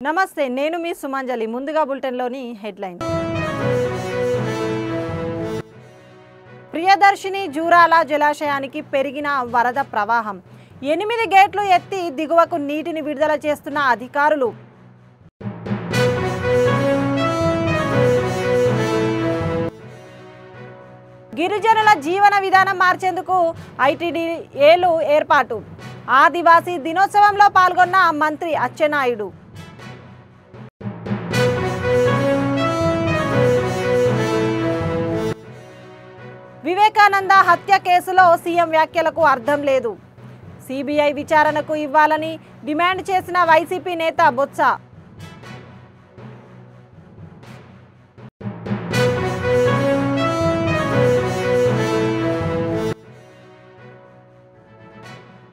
నమస్తే, నేను మీ సుమంజలి. ముందుగా బులెటిన్లోని హెడ్లైన్. ప్రియదర్శిని జూరాల జలాశయానికి పెరిగిన వరద ప్రవాహం. 8 గేట్లు ఎత్తి దిగువకు నీటిని విడుదల చేస్తున్న అధికారులు. గిరిజనుల జీవన విధానం మార్చేందుకు ఐటీడీఏలు ఏర్పాటు. ఆదివాసీ దినోత్సవంలో పాల్గొన్న మంత్రి అచ్చెన్నాయుడు. వివేకానంద హత్య కేసులో సీఎం వ్యాఖ్యలకు అర్థం లేదు. సిబిఐ విచారణకు ఇవ్వాలని డిమాండ్ చేసిన వైసీపీ నేత బొత్స.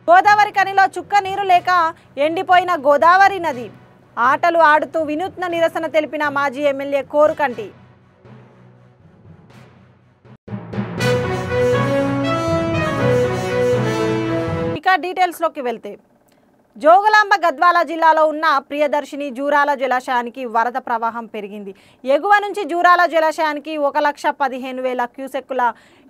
గోదావరి కనిలో చుక్క నీరు లేక ఎండిపోయిన గోదావరి నది. ఆటలు ఆడుతూ వినూత్న నిరసన తెలిపిన మాజీ ఎమ్మెల్యే కోరుకంటి. ఇక డీటెయిల్స్లోకి వెళ్తే, జోగులాంబ గద్వాల జిల్లాలో ఉన్న ప్రియదర్శిని జూరాల జలాశయానికి వరద ప్రవాహం పెరిగింది. ఎగువ నుంచి జూరాల జలాశయానికి 1,15,000 క్యూసెక్కుల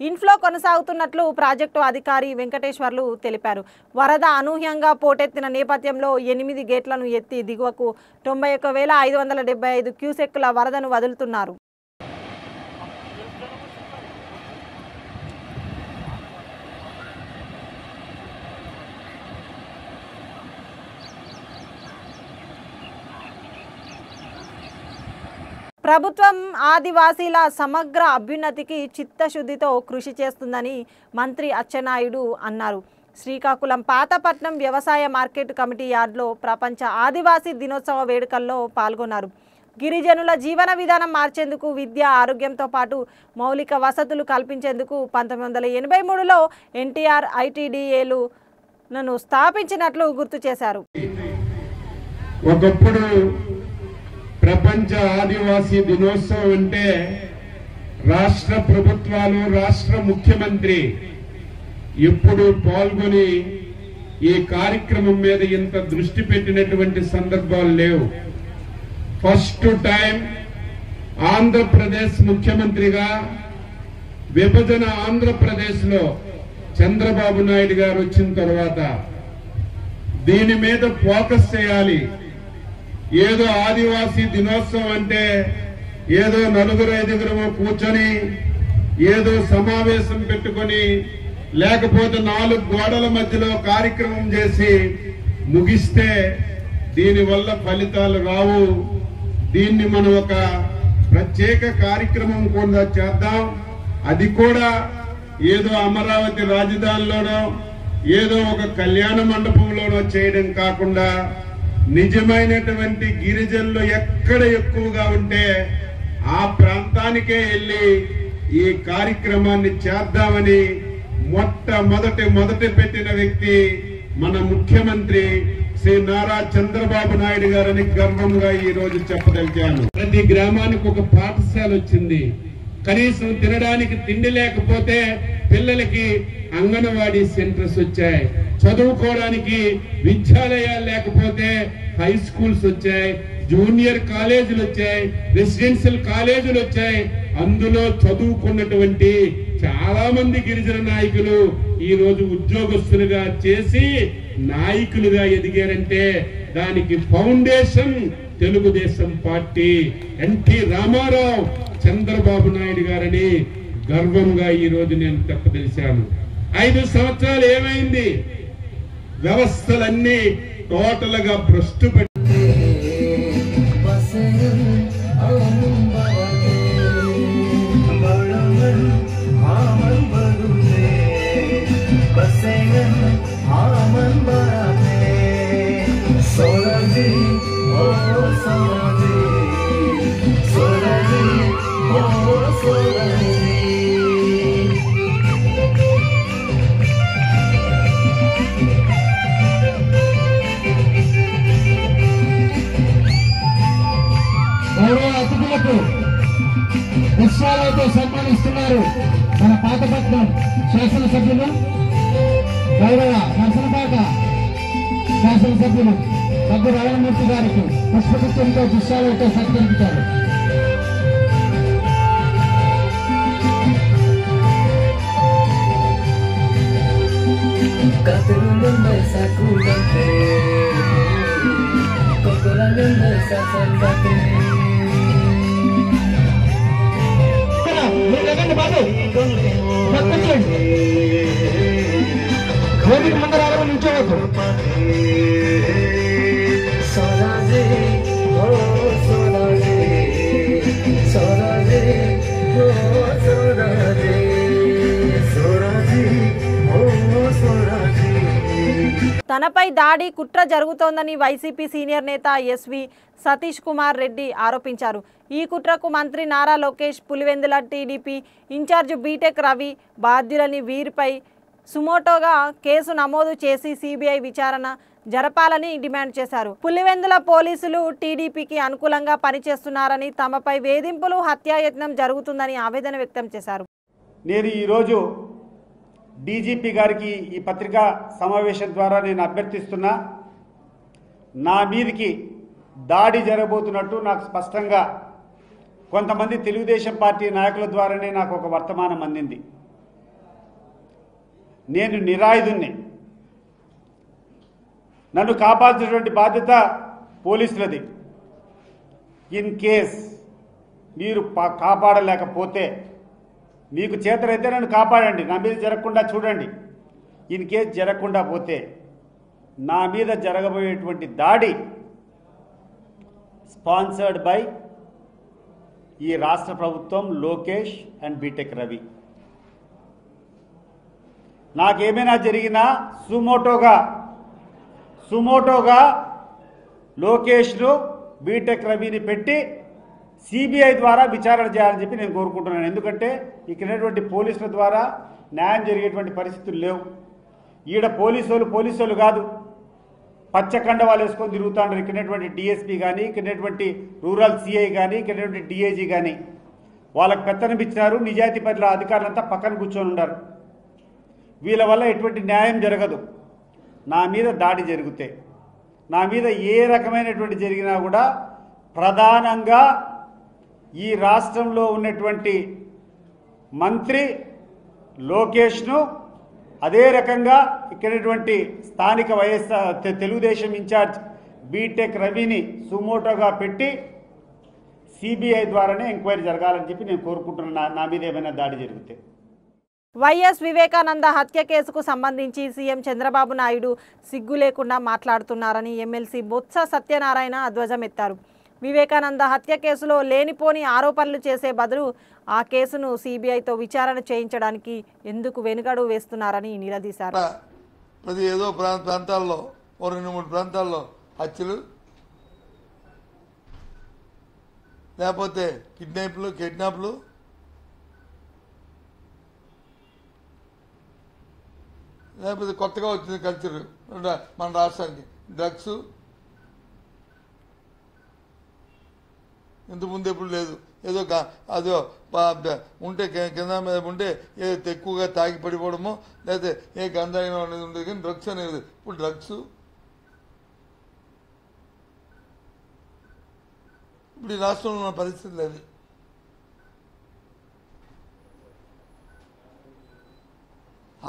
ఇన్ఫ్లో కొనసాగుతున్నట్లు ప్రాజెక్టు అధికారి వెంకటేశ్వర్లు తెలిపారు. వరద అనూహ్యంగా పోటెత్తిన నేపథ్యంలో 8 గేట్లను ఎత్తి దిగువకు 91,575 క్యూసెక్కుల వరదను వదులుతున్నారు. ప్రభుత్వం ఆదివాసీల సమగ్ర అభ్యున్నతికి చిత్తశుద్ధితో కృషి చేస్తుందని మంత్రి అచ్చెన్నాయుడు అన్నారు. శ్రీకాకుళం పాతపట్నం వ్యవసాయ మార్కెట్ కమిటీ యార్డ్లో ప్రపంచ ఆదివాసీ దినోత్సవ వేడుకల్లో పాల్గొన్నారు. గిరిజనుల జీవన విధానం మార్చేందుకు విద్య, ఆరోగ్యంతో పాటు మౌలిక వసతులు కల్పించేందుకు 1983లో ఎన్టీఆర్ ఐటీడీఏలను స్థాపించినట్లు గుర్తు చేశారు. ఒకప్పుడు ప్రపంచ ఆదివాసీ దినోత్సవం అంటే రాష్ట్ర ప్రభుత్వాలు, రాష్ట్ర ముఖ్యమంత్రి ఎప్పుడు పాల్గొని ఈ కార్యక్రమం మీద ఇంత దృష్టి పెట్టినటువంటి సందర్భాలు లేవు. ఫస్ట్ టైం ఆంధ్రప్రదేశ్ ముఖ్యమంత్రిగా విభజన ఆంధ్రప్రదేశ్ లో చంద్రబాబు నాయుడు గారు వచ్చిన తర్వాత దీని మీద ఫోకస్ చేయాలి. ఏదో ఆదివాసీ దినోత్సవం అంటే ఏదో 4-5 కూర్చొని ఏదో సమావేశం పెట్టుకొని లేకపోతే 4 గోడల మధ్యలో కార్యక్రమం చేసి ముగిస్తే దీనివల్ల ఫలితాలు రావు. దీన్ని మనం ఒక ప్రత్యేక కార్యక్రమం కూడా చేద్దాం. అది కూడా ఏదో అమరావతి రాజధానిలోనో ఏదో ఒక కళ్యాణ మండపంలోనో చేయడం కాకుండా నిజమైనటువంటి గిరిజనులు ఎక్కడ ఎక్కువగా ఉంటే ఆ ప్రాంతానికే వెళ్లి ఈ కార్యక్రమాన్ని చేద్దామని మొదటి పెట్టిన వ్యక్తి మన ముఖ్యమంత్రి శ్రీ నారా చంద్రబాబు నాయుడు గారని గర్వంగా ఈ రోజు చెప్పదలిచాను. ప్రతి గ్రామానికి ఒక పాఠశాల వచ్చింది. కనీసం తినడానికి తిండి లేకపోతే పిల్లలకి అంగన్వాడీ సెంటర్స్ వచ్చాయి. చదువుకోవడానికి విద్యాలయాలు లేకపోతే హై స్కూల్స్ వచ్చాయి, జూనియర్ కాలేజీలు వచ్చాయి, రెసిడెన్షియల్ కాలేజీలు వచ్చాయి. అందులో చదువుకున్నటువంటి చాలా మంది గిరిజన నాయకులు ఈ రోజు ఉద్యోగస్తులుగా చేసి నాయకులుగా ఎదిగారంటే దానికి ఫౌండేషన్ తెలుగుదేశం పార్టీ, ఎన్టీ రామారావు, చంద్రబాబు నాయుడు గారని గర్వంగా ఈ రోజు నేను చెప్పదలిచాను. 5 సంవత్సరాలు ఏమైంది? వ్యవస్థలన్నీ టోటల్ గా భ్రష్టు పెట్టి పుష్పాలతో సన్మానిస్తున్నారు మన పాతపట్నం శాసనసభ్యులు, గౌరవ నర్సనపాక శాసనసభ్యులు దగ్గర రమణమూర్తి గారికి పుష్పగుచ్చంతో దుశ్శాలతో సత్కరించారు. గోవింద ముందర ఎవరు నిల్చోవద్దు. తనపై దాడి కుట్ర జరుగుతోందని వైసీపీ సీనియర్ నేత ఎస్వి సతీష్ కుమార్ రెడ్డి ఆరోపించారు. ఈ కుట్రకు మంత్రి Nara Lokesh, Pulivendula TDP incharge BTech Ravi బాధ్యులని వీరిపై సుమోటోగా కేసు నమోదు చేసి సిబిఐ విచారణ జరపాలని డిమాండ్ చేశారు. పులివెందుల పోలీసులు టీడీపీకి అనుకూలంగా పనిచేస్తున్నారని, తమపై వేధింపులు, హత్యాయత్నం జరుగుతుందని ఆవేదన వ్యక్తం చేశారు. నేను ఈరోజు డీజీపీ గారికి ఈ పత్రికా సమావేశం ద్వారా నేను అభ్యర్థిస్తున్నా, నా మీదికి దాడి జరగబోతున్నట్టు నాకు స్పష్టంగా కొంతమంది తెలుగుదేశం పార్టీ నాయకుల ద్వారానే నాకు ఒక వర్తమానం అందింది. నేను నిరాయుధుణ్ణి, నన్ను కాపాల్సినటువంటి బాధ్యత పోలీసులది. ఇన్ కేస్ మీరు కాపాడలేకపోతే, మీకు చేతనైతే నన్ను కాపాడండి, నా మీద జరగకుండా చూడండి. ఇన్ కేస్ జరగకుండా పోతే నా మీద జరగబోయేటువంటి దాడి స్పాన్సర్డ్ బై ఈ రాష్ట్ర ప్రభుత్వం, లోకేష్ అండ్ బీటెక్ రవి. నాకేమైనా జరిగినా సుమోటోగా లోకేష్ను, బీటెక్ రవిని పెట్టి సిబిఐ ద్వారా విచారణ చేయాలని చెప్పి నేను కోరుకుంటున్నాను. ఎందుకంటే ఇక్కడటువంటి పోలీసుల ద్వారా న్యాయం జరిగేటువంటి పరిస్థితులు లేవు. ఈడ పోలీసులు కాదు, పచ్చకండ వాళ్ళు వేసుకొని తిరుగుతాంటారు. ఇక్కడటువంటి డిఎస్పీ కానీ, ఇక్కడటువంటి రూరల్ సిఐ కానీ, ఇక్కడటువంటి డిఐజీ కానీ వాళ్ళకి పెత్తనం ఇచ్చినారు. నిజాయితీ పట్ల అధికారులంతా పక్కన కూర్చొని ఉన్నారు. వీళ్ళ వల్ల ఎటువంటి న్యాయం జరగదు. నా మీద దాడి జరిగితే, నా మీద ఏ రకమైనటువంటి జరిగినా కూడా ప్రధానంగా ఈ రాష్ట్రంలో ఉన్నటువంటి మంత్రి లోకేష్ను, అదే రకంగా ఇక్కడటువంటి స్థానిక తెలుగుదేశం ఇన్ఛార్జ్ బీటెక్ రవిని సుమోటోగా పెట్టి సిబిఐ ద్వారానే ఎంక్వైరీ జరగాలని చెప్పి నేను కోరుకుంటున్నాను. నా మీద ఏమైనా దాడి జరిగితే. వైఎస్ వివేకానంద హత్య కేసుకు సంబంధించి సీఎం చంద్రబాబు నాయుడు సిగ్గు లేకుండా మాట్లాడుతున్నారని ఎమ్మెల్సీ బొత్స సత్యనారాయణ ధ్వజమెత్తారు. వివేకానంద హత్య కేసులో లేనిపోని ఆరోపణలు చేసే బదులు ఆ కేసును సిబిఐతో విచారణ చేయించడానికి ఎందుకు వెనుకడు వేస్తున్నారని నిలదీశారు. ప్రతి ఏదో ప్రాంతాల్లో 2-3 ప్రాంతాల్లో హత్యలు, లేకపోతే కిడ్నాప్లు, లేకపోతే కొత్తగా వచ్చిన కల్చర్ మన రాష్ట్రానికి డ్రగ్స్. ఇంతకుముందు ఎప్పుడు లేదు. ఏదో అదో ఉంటే కింద మీద ఉంటే ఏదో ఎక్కువగా తాగి పడిపోవడమో, లేకపోతే ఏ గంధాయం అనేది ఉండేది. కానీ డ్రగ్స్ అనేది ఇప్పుడు డ్రగ్స్. ఇప్పుడు ఈ రాష్ట్రంలో ఉన్న పరిస్థితి లేదు.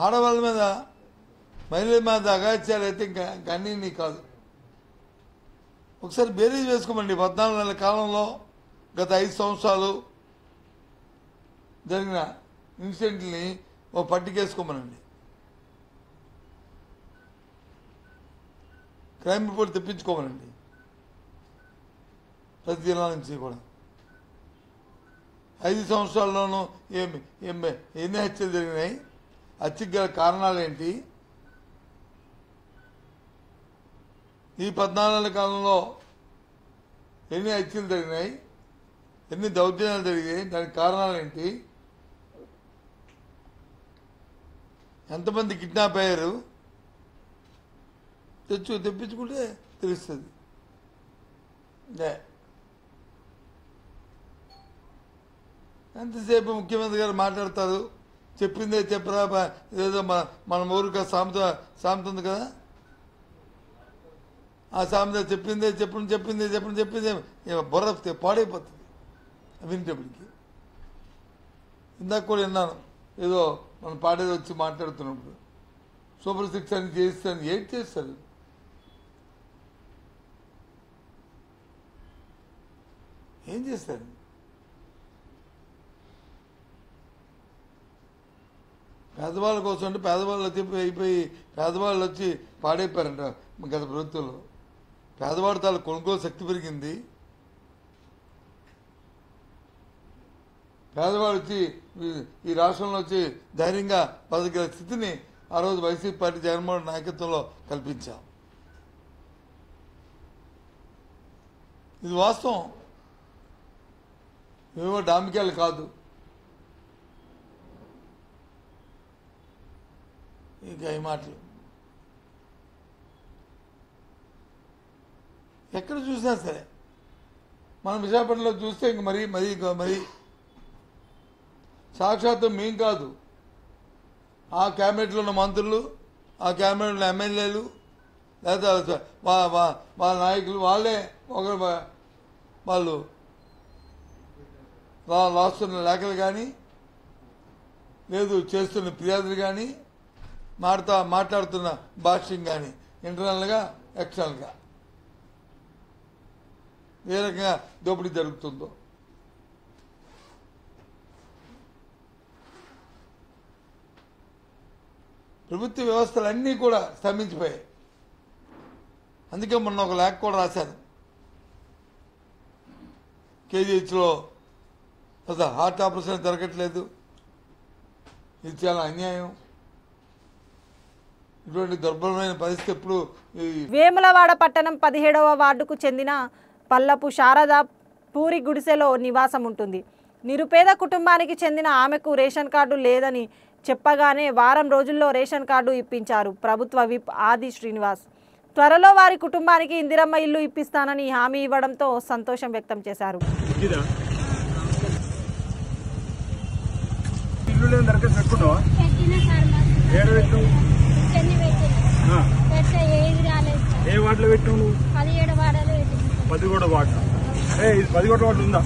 ఆడవాళ్ళ మీద, మహిళల మీద అగాత్యాలు అయితే ఇంకా అన్నీ కాదు. ఒకసారి బేరీజ్ వేసుకోమండి. 14 నెలల కాలంలో గత 5 సంవత్సరాలు జరిగిన ఇన్సిడెంట్ని ఓ పట్టికేసుకోమనండి. క్రైమ్ రిపోర్ట్ తెప్పించుకోమనండి ప్రతి జిల్లా నుంచి కూడా. 5 సంవత్సరాల్లోనూ ఎన్ని హత్యలు జరిగినాయి, హత్యకు గల కారణాలు ఏంటి, ఈ 14 నెలల కాలంలో ఎన్ని హత్యలు జరిగినాయి, ఎన్ని దౌర్జన్యాలు జరిగాయి, దానికి కారణాలు ఏంటి, ఎంతమంది కిడ్నాప్ అయ్యారు తెప్పించుకుంటే తెలుస్తుంది. ఎంతసేపు ముఖ్యమంత్రి గారు మాట్లాడతారు, చెప్పిందే చెప్పరా, ఏదో మన ఊరికి సామెత ఉంది కదా, ఆ సామెత చెప్పిందే బుర్ర పాడైపోతుంది వింటప్పటికి. ఇందాక కూడా విన్నాను, ఏదో మనం పాడేది వచ్చి మాట్లాడుతున్నప్పుడు సూపర్ 6 అని చేస్తాను. ఏంటి చేస్తారు? ఏం చేస్తారు? పేదవాళ్ళ కోసం అంటే పేదవాళ్ళు అయిపోయి పేదవాళ్ళు వచ్చి పాడైపోయారంట గత ప్రభుత్వంలో. పేదవాడి తాల కొనుగోలు శక్తి పెరిగింది. పేదవాడు వచ్చి ఈ రాష్ట్రంలో వచ్చి ధైర్యంగా బతకగల స్థితిని ఆ రోజు వైసీపీ పార్టీ జగన్మోహన్ నాయకత్వంలో కల్పించాం. ఇది వాస్తవం, ఏవో డామికాయలు కాదు. ఇంకా ఈ మాటలు ఎక్కడ చూసినా సరే మనం విశాఖపట్నంలో చూస్తే ఇంక మరీ సాక్షాత్తు మేం కాదు, ఆ క్యాబినెట్లో ఉన్న మంత్రులు, ఆ క్యాబినెట్లో ఉన్న ఎమ్మెల్యేలు, లేదా వాళ్ళ నాయకులు వాళ్ళే వాళ్ళు రాస్తున్న లేఖలు కానీ లేదు చేస్తున్న ఫిర్యాదులు కానీ మాట్లాడుతున్న భాష్యం కానీ ఇంటర్నల్గా ఎక్స్టర్నల్గా ఏ రకంగా దోపిడీ జరుగుతుందో. ప్రభుత్వ వ్యవస్థలన్నీ కూడా స్తంభించిపోయాయి. అందుకే మొన్న ఒక లేఖ కూడా రాశాను. కేజీహెచ్లో అసలు హార్ట్ ఆపరేషన్ జరగట్లేదు, ఇది చాలా అన్యాయం. ఇటువంటి దుర్బలమైన పరిస్థితి ఎప్పుడు. వేములవాడ పట్టణం 17వ వార్డుకు చెందిన పల్లపు శారద పూరి గుడిసెలో నివాసం ఉంటుంది. నిరుపేద కుటుంబానికి చెందిన ఆమెకు రేషన్ కార్డు లేదని చెప్పగానే వారం రోజుల్లో రేషన్ కార్డు ఇప్పించారు ప్రభుత్వ విప్ ఆది శ్రీనివాస్. త్వరలో వారి కుటుంబానికి ఇందిరమ్మ ఇల్లు ఇప్పిస్తానని హామీ ఇవ్వడంతో సంతోషం వ్యక్తం చేశారు. ఏ వార్డులో పెట్టావు నువ్వు? 17 వార్డులో. 17 వార్డు. ఇది 11 వార్డు ఉందా?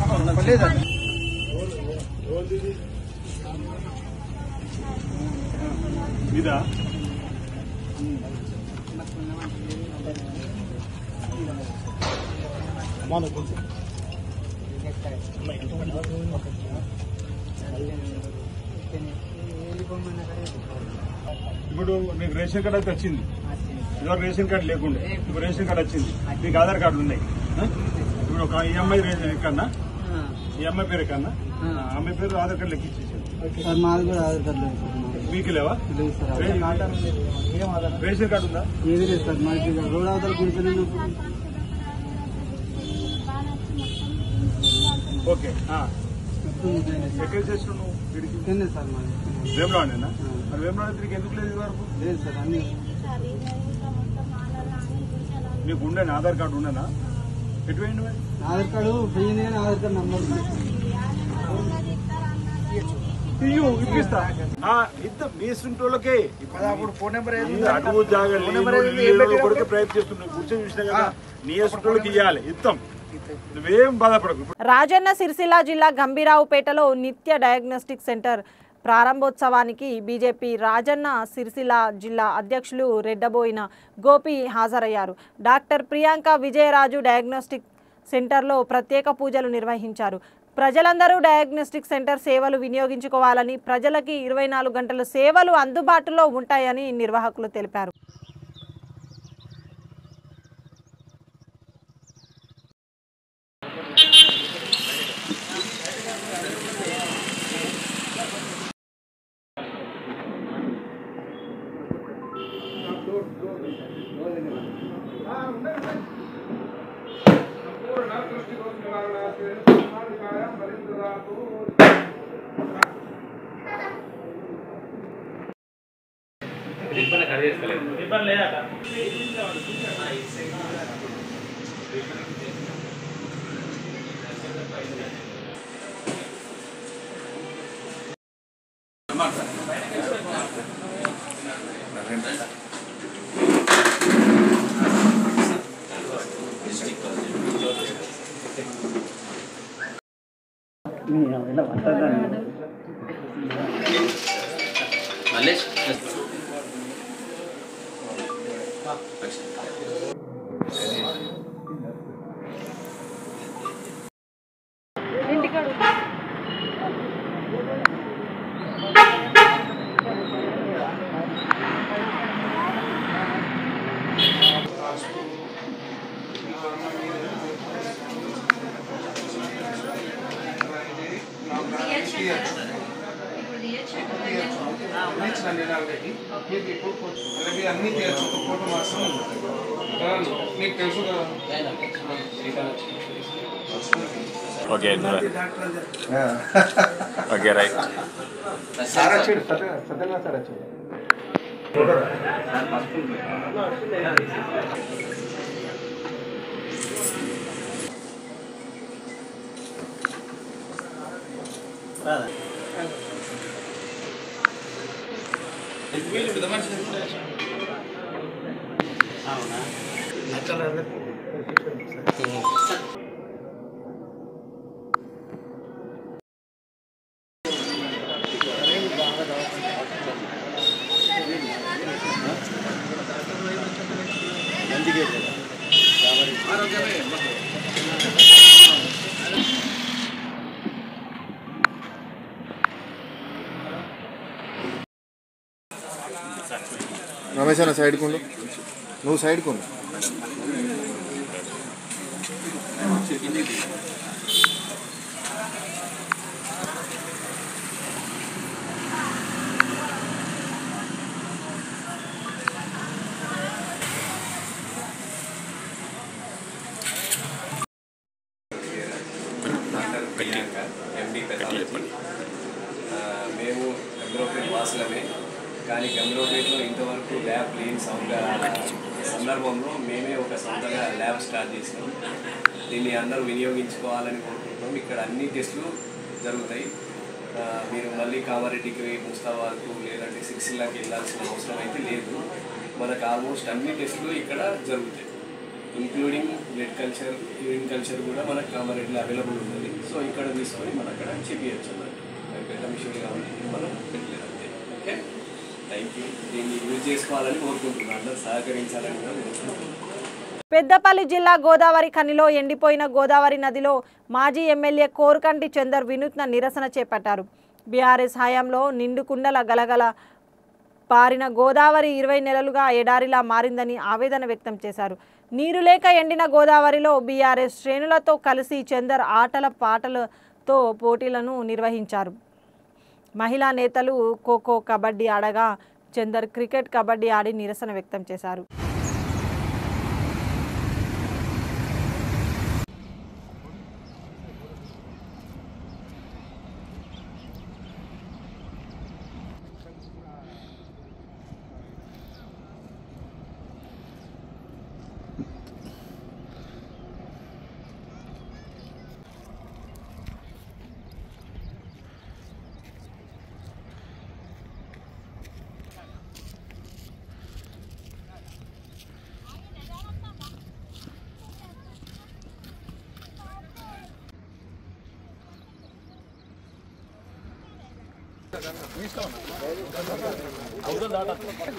ఇదా? ఇప్పుడు నీకు రేషన్ కార్డు అయితే వచ్చింది. ఇదివరకు రేషన్ కార్డు లేకుండా ఇప్పుడు రేషన్ కార్డు వచ్చింది. మీకు ఆధార్ కార్డులు ఉన్నాయి. ఇప్పుడు ఒక ఈఎంఐ కన్నా ఈఎంఐ పేరు కన్నా అమ్మాయి పేరు ఆధార్ కార్డు లెక్కించేసారు. మీకు లేవా? రేషన్ కార్డు ఉందా? ఏది లేదు సార్, మాకు రోడ్ అవతల కూర్చొని. ఓకే, ఎక్కడ చేస్తున్నావు? సార్ మాది వేమరాడేనా? మరి వేమరాడ తిరిగి ఎందుకు లేదు ఇది వరకు? లేదు సార్, అన్ని నీకు ఉండేనా ఆధార్ కార్డు ఉండేనా? ఎటువంటి మరి ఆధార్ కార్డు పోయింది కానీ ఆధార్ కార్డు నంబర్ ఇప్పిస్తా. ఇద్దాం మీ ఇంట్లోకే. అడుగు జాగ్రత్త ప్రయత్నిస్తున్నావు. కూర్చొని చూసినా కదా, నీ ఇంట్లోకి ఇవ్వాలి, ఇద్దాం. నువ్వేం బాధపడకు. రాజన్న సిరిసిల్ల జిల్లా గంభీరావుపేటలో నిత్య డయాగ్నోస్టిక్ సెంటర్ ప్రారంభోత్సవానికి బీజేపీ రాజన్న సిరిసిల్ల జిల్లా అధ్యక్షులు రెడ్డబోయిన గోపి హాజరయ్యారు. డాక్టర్ ప్రియాంక విజయరాజు డయాగ్నోస్టిక్ సెంటర్లో ప్రత్యేక పూజలు నిర్వహించారు. ప్రజలందరూ డయాగ్నోస్టిక్ సెంటర్ సేవలు వినియోగించుకోవాలని, ప్రజలకి 24 గంటల సేవలు అందుబాటులో ఉంటాయని నిర్వాహకులు తెలిపారు. అన్ని తీయచ్చు ఒక ఫోటో మాత్రం నీకు తెలుసు కదా. ఓకే ఓకే రైట్ సార్ వచ్చాడు సత్యంగా సార్ వచ్చాడు. రమేష్ అన్న సైడ్ కొండు, నువ్వు సైడ్ కొండు. మేము గంభీరపేట వాసులమే, కానీ గంభీరపేటలో ఇంతవరకు ల్యాబ్ లేని సందర్భంలో మేమే ఒక సొంతగా ల్యాబ్ స్టార్ట్ చేసినాం. దీన్ని అందరూ వినియోగించుకోవాలని కోరుకుంటున్నాం. ఇక్కడ అన్ని టెస్టులు జరుగుతాయి. మీరు మళ్ళీ కామారెడ్డికి, ముస్తాబాద్కు లేదంటే సిరిసిల్లాకి వెళ్ళాల్సిన అవసరం అయితే లేదు. మనకు ఆల్మోస్ట్ అన్ని టెస్టులు ఇక్కడ జరుగుతాయి, including blood culture, urine culture కూడా మనకు కామారెడ్డిలో అవైలబుల్ ఉంటుంది. సో ఇక్కడ తీసుకొని మనం అక్కడ చేపించచ్చు అన్నట్టు. పెద్ద మిషన్ కాబట్టి మనం పెట్టలేదు అంతే. Okay, thank you. దీన్ని యూజ్ చేసుకోవాలని కోరుకుంటున్నాను, అందరూ సహకరించాలని కూడా కోరుకుంటున్నాను. పెద్దపల్లి జిల్లా గోదావరి ఖనిలో ఎండిపోయిన గోదావరి నదిలో మాజీ ఎమ్మెల్యే కోరుకంటి చందర్ వినూత్న నిరసన చేపట్టారు. బీఆర్ఎస్ హయాంలో నిండు కుండల గలగల పారిన గోదావరి 20 నెలలుగా ఎడారిలా మారిందని ఆవేదన వ్యక్తం చేశారు. నీరు లేక ఎండిన గోదావరిలో బీఆర్ఎస్ శ్రేణులతో కలిసి చందర్ ఆటల పాటలతో పోటీలను నిర్వహించారు. మహిళా నేతలు ఖోఖో, కబడ్డీ ఆడగా చందర్ క్రికెట్, కబడ్డీ ఆడి నిరసన వ్యక్తం చేశారు.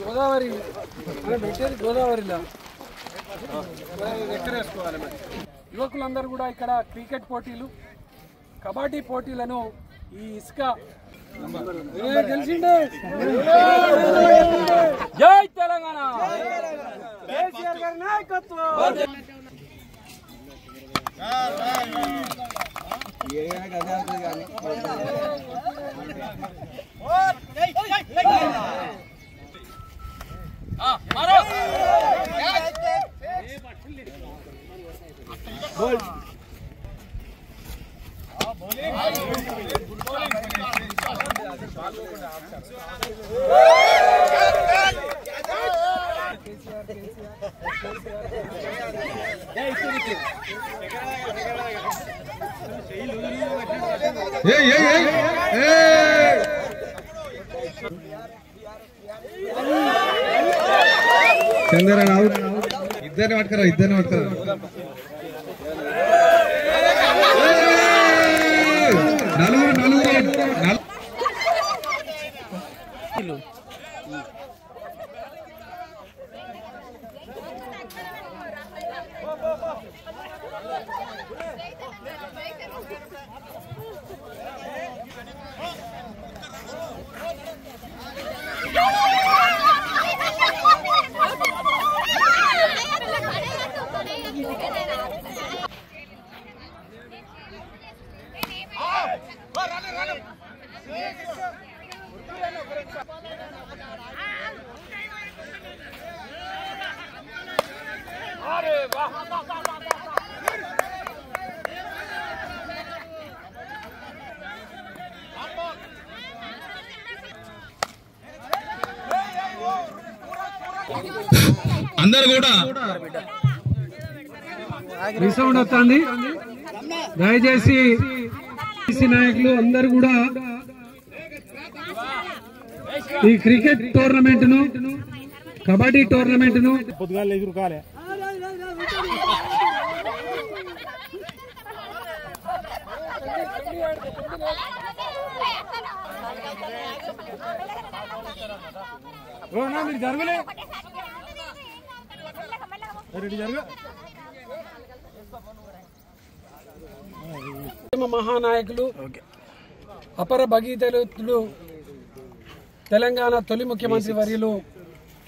గోదావరి పెట్టేది గోదావరిలో ఎక్కరేసుకోవాలి. యువకులందరూ కూడా ఇక్కడ క్రికెట్ పోటీలు, కబడ్డీ పోటీలను ఈ ఇసుక తెలిసిండే. జై తెలంగాణ, కేసీఆర్ గారి నాయకత్వం. చందర్ ఇద్దరిని పట్టుకరా. అందరు కూడా రిసౌండ్ వస్తుంది. దయచేసి నాయకులు అందరు కూడా ఈ క్రికెట్ టోర్నమెంట్ ను, కబడ్డీ టోర్నమెంట్ ను పొద్దుగాల ఎదురు కాలే మీరు జరగలే మహానాయకులు అపర భగీరథులు తెలంగాణ తొలి ముఖ్యమంత్రి వర్యులు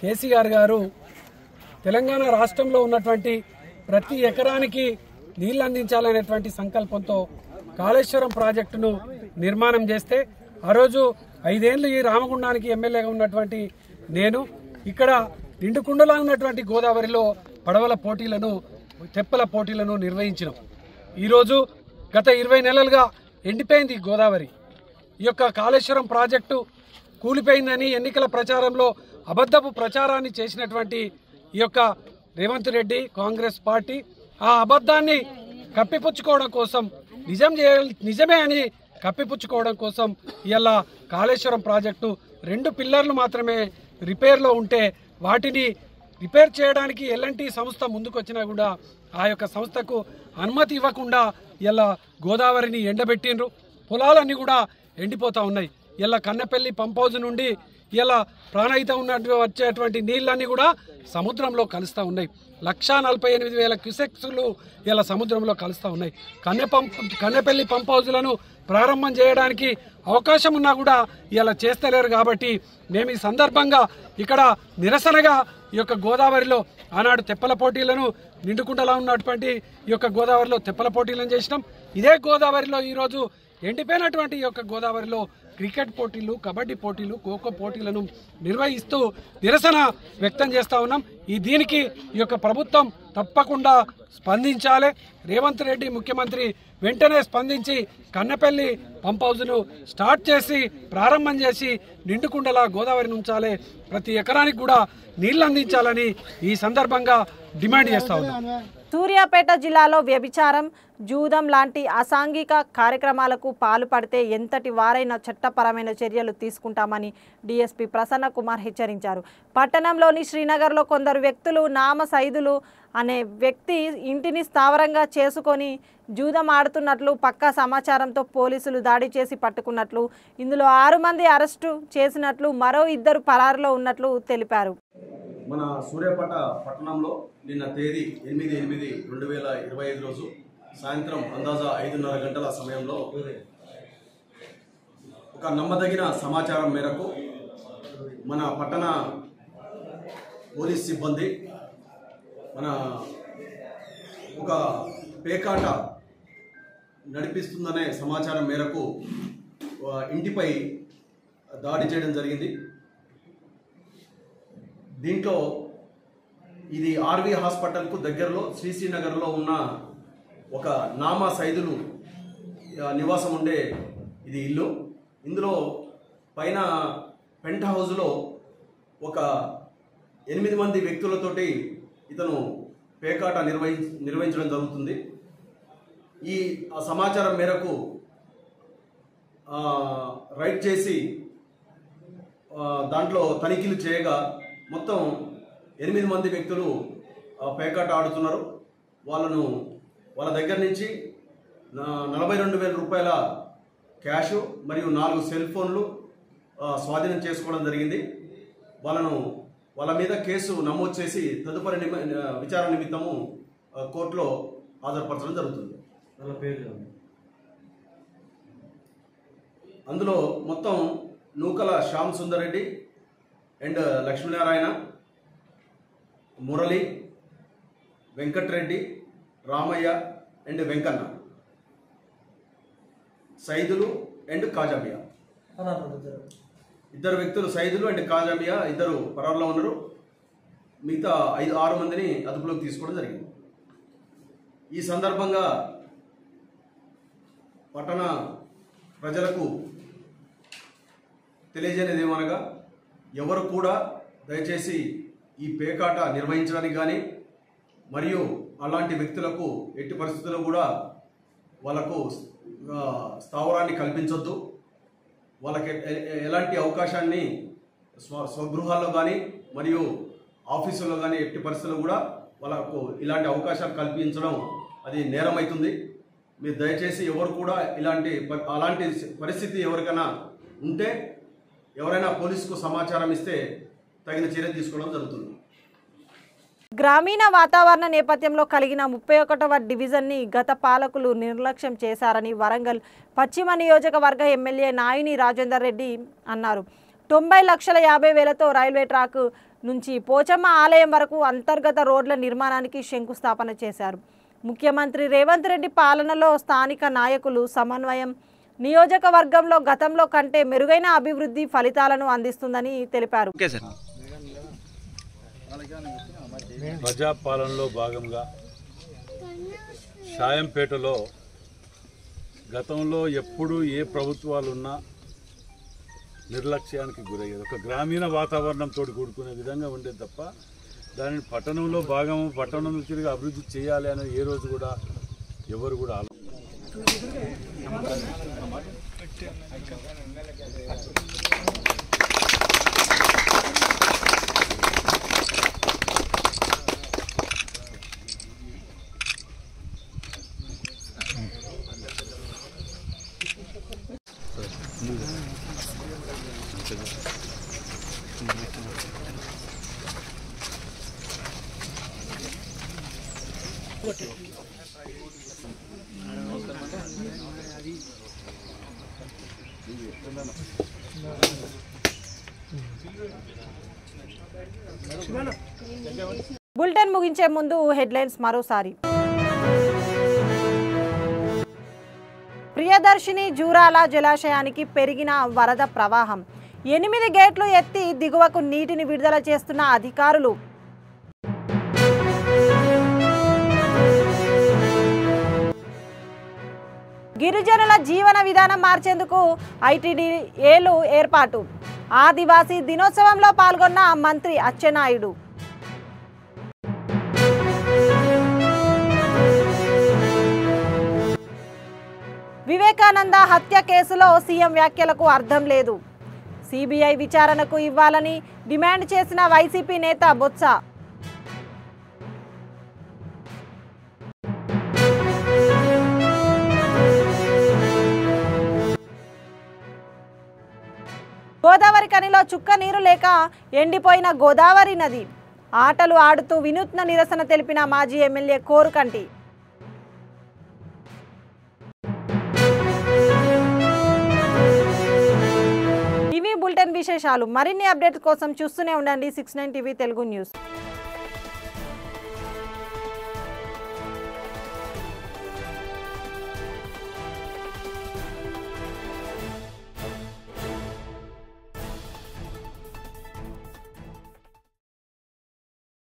కేసీఆర్ గారు తెలంగాణ రాష్ట్రంలో ఉన్నటువంటి ప్రతి ఎకరానికి నీళ్లు అందించాలనేటువంటి సంకల్పంతో కాళేశ్వరం ప్రాజెక్టును నిర్మాణం చేస్తే ఆ రోజు 5 ఏళ్లు ఈ రామగుండానికి ఎమ్మెల్యేగా ఉన్నటువంటి నేను ఇక్కడ నిండుకుండలా ఉన్నటువంటి గోదావరిలో పడవల పోటీలను, తెప్పల పోటీలను నిర్వహించినాం. ఈరోజు గత 20 నెలలుగా ఎండిపోయింది గోదావరి. ఈ యొక్క కాళేశ్వరం ప్రాజెక్టు కూలిపోయిందని ఎన్నికల ప్రచారంలో అబద్ధపు ప్రచారాన్ని చేసినటువంటి ఈ యొక్క రేవంత్ రెడ్డి కాంగ్రెస్ పార్టీ ఆ అబద్ధాన్ని కప్పిపుచ్చుకోవడం కోసం, నిజమే అని కప్పిపుచ్చుకోవడం కోసం ఇలా కాళేశ్వరం ప్రాజెక్టు 2 పిల్లర్లు మాత్రమే రిపేర్లో ఉంటే వాటిని రిపేర్ చేయడానికి ఎల్ఎన్టీ సంస్థ ముందుకొచ్చినా కూడా ఆ యొక్క సంస్థకు అనుమతి ఇవ్వకుండా ఇలా గోదావరిని ఎండబెట్టిండ్రు. పొలాలన్నీ కూడా ఎండిపోతూ ఉన్నాయి. ఇలా కన్నెపల్లి పంప్ హౌజ్ నుండి ఇలా ప్రాణహితం వచ్చేటువంటి నీళ్ళన్నీ కూడా సముద్రంలో కలుస్తూ ఉన్నాయి. 1,48,000 క్యూసెక్స్లు ఇలా సముద్రంలో కలుస్తూ ఉన్నాయి. కన్నెపల్లి పంప్ హౌజ్లను ప్రారంభం చేయడానికి అవకాశం ఉన్నా కూడా ఇలా చేస్తలేరు. కాబట్టి మేము ఈ సందర్భంగా ఇక్కడ నిరసనగా ఈ యొక్క గోదావరిలో ఆనాడు తెప్పల పోటీలను, నిండుకుండలా ఉన్నటువంటి ఈ యొక్క గోదావరిలో తెప్పల పోటీలను చేసినాం. ఇదే గోదావరిలో ఈరోజు ఎండిపోయినటువంటి ఈ యొక్క గోదావరిలో క్రికెట్ పోటీలు, కబడ్డీ పోటీలు, ఖోఖో పోటీలను నిర్వహిస్తూ నిరసన వ్యక్తం చేస్తూ ఉన్నాం. దీనికి ఈ యొక్క ప్రభుత్వం తప్పకుండా స్పందించాలి. రేవంత్ రెడ్డి ముఖ్యమంత్రి వెంటనే స్పందించి కన్నెపల్లి పంప్ హౌజ్ను స్టార్ట్ చేసి ప్రారంభం చేసి నిండుకుండలా గోదావరిని ఉంచాలి, ప్రతి ఎకరానికి కూడా నీళ్లు అందించాలని ఈ సందర్భంగా డిమాండ్ చేస్తా ఉన్నాం. సూర్యాపేట జిల్లాలో వ్యభిచారం, జూదం లాంటి అసాంఘిక కార్యక్రమాలకు పాల్పడితే ఎంతటి వారైనా చట్టపరమైన చర్యలు తీసుకుంటామని డీఎస్పీ ప్రసన్న కుమార్ హెచ్చరించారు. పట్టణంలోని శ్రీనగర్లో కొందరు వ్యక్తులు నామ సైదులు అనే వ్యక్తి ఇంటిని స్థావరంగా చేసుకొని జూదం ఆడుతున్నట్లు పక్కా సమాచారంతో పోలీసులు దాడి చేసి పట్టుకున్నట్లు, ఇందులో 6 మంది అరెస్టు చేసినట్లు, మరో 2 పరారులో ఉన్నట్లు తెలిపారు. మన సూర్యాపేట పట్టణంలో నిన్న తేదీ 8/8/2025 రోజు సాయంత్రం అందాజా 5:30 గంటల సమయంలో ఒక నమ్మదగిన సమాచారం మేరకు మన పట్టణ పోలీస్ సిబ్బంది మన ఒక పేకాట నడిపిస్తుందనే సమాచారం మేరకు ఇంటిపై దాడి చేయడం జరిగింది. దీంట్లో ఇది ఆర్వీ హాస్పిటల్కు దగ్గరలో శ్రీశ్రీనగర్లో ఉన్న ఒక నామా సైదులు నివాసం ఉండే ఇది ఇల్లు. ఇందులో పైన పెంట్ హౌస్లో ఒక 8 మంది వ్యక్తులతోటి ఇతను పేకాట నిర్వహించడం జరుగుతుంది. ఈ సమాచారం మేరకు రైడ్ చేసి దాంట్లో తనిఖీలు చేయగా మొత్తం 8 మంది వ్యక్తులు పేకాట ఆడుతున్నారు. వాళ్ళ దగ్గర నుంచి 42,000 రూపాయల క్యాష్ మరియు 4 సెల్ ఫోన్లు స్వాధీనం చేసుకోవడం జరిగింది. వాళ్ళ మీద కేసు నమోదు చేసి తదుపరి విచారణ నిమిత్తము కోర్టులో హాజరుపరచడం జరుగుతుంది. అందులో మొత్తం Nookala Shyam Sundar Reddy and Lakshminarayana, Murali, Venkatreddy, Ramaiah and Venkanna, Saidulu and Kajamiya, ఇద్దరు వ్యక్తులు సైదులు అండ్ కాజామియా ఇద్దరు పరారులో ఉన్నారు. మిగతా 5-6 మందిని అదుపులోకి తీసుకోవడం జరిగింది. ఈ సందర్భంగా పట్టణ ప్రజలకు తెలియజేయనిది ఏమనగా, ఎవరు కూడా దయచేసి ఈ పేకాట నిర్వహించడానికి కానీ మరియు అలాంటి వ్యక్తులకు ఎట్టి పరిస్థితుల్లో కూడా వాళ్ళకు స్థావరాన్ని కల్పించొద్దు. వాళ్ళకి ఎలాంటి అవకాశాన్ని స్వగృహాల్లో కానీ మరియు ఆఫీసుల్లో కానీ ఎట్టి పరిస్థితుల్లో కూడా వాళ్ళకు ఇలాంటి అవకాశాలు కల్పించడం అది నేరమవుతుంది. మీరు దయచేసి ఎవరు కూడా అలాంటి పరిస్థితి ఎవరికైనా ఉంటే ఎవరైనా పోలీసుకు సమాచారం ఇస్తే తగిన చర్య తీసుకోవడం జరుగుతుంది. గ్రామీణ వాతావరణ నేపథ్యంలో కలిగిన 31వ డివిజన్ని గత పాలకులు నిర్లక్ష్యం చేశారని వరంగల్ పశ్చిమ నియోజకవర్గ ఎమ్మెల్యే నాయిని రాజేందర్ రెడ్డి అన్నారు. 90,50,000తో రైల్వే ట్రాక్ నుంచి పోచమ్మ ఆలయం వరకు అంతర్గత రోడ్ల నిర్మాణానికి శంకుస్థాపన చేశారు. ముఖ్యమంత్రి రేవంత్ రెడ్డి పాలనలో స్థానిక నాయకులు సమన్వయం నియోజకవర్గంలో గతంలో కంటే మెరుగైన అభివృద్ధి ఫలితాలను అందిస్తుందని తెలిపారు. ప్రజాపాలనలో భాగంగా షాయంపేటలో గతంలో ఎప్పుడు ఏ ప్రభుత్వాలున్నా నిర్లక్ష్యానికి గురయ్యేది. ఒక గ్రామీణ వాతావరణంతో కూడుకునే విధంగా ఉండేది తప్ప దానిని పట్టణంలో భాగము పట్టణంలో తిరిగి అభివృద్ధి చేయాలి అనేది ఏ రోజు కూడా ఎవరు కూడా బులెటిన్ ముగించే ముందు హెడ్లైన్స్ మరోసారి. ప్రియదర్శిని జూరాల జలాశయానికి పెరిగిన వరద ప్రవాహం. 8 గేట్లు ఎత్తి దిగువకు నీటిని విడుదల చేస్తున్న అధికారులు. గిరిజనుల జీవన విధానం మార్చేందుకు ఐటీడీఏలు ఏర్పాటు. ఆదివాసీ దినోత్సవంలో పాల్గొన్న మంత్రి అచ్చెన్నాయుడు. వివేకానంద హత్య కేసులో సీఎం వ్యాఖ్యలకు అర్థం లేదు. సిబిఐ విచారణకు ఇవ్వాలని డిమాండ్ చేసిన వైసీపీ నేత బొత్స. గోదావరి కనిలో చుక్క నీరు లేక ఎండిపోయిన గోదావరి నది. ఆటలు ఆడుతూ వినూత్న నిరసన తెలిపిన మాజీ ఎమ్మెల్యే కోరుకంటి. ఇవి బులెటిన్ విశేషాలు. మరిన్ని అప్డేట్స్ కోసం చూస్తూనే ఉండండి 69 టీవీ తెలుగు న్యూస్.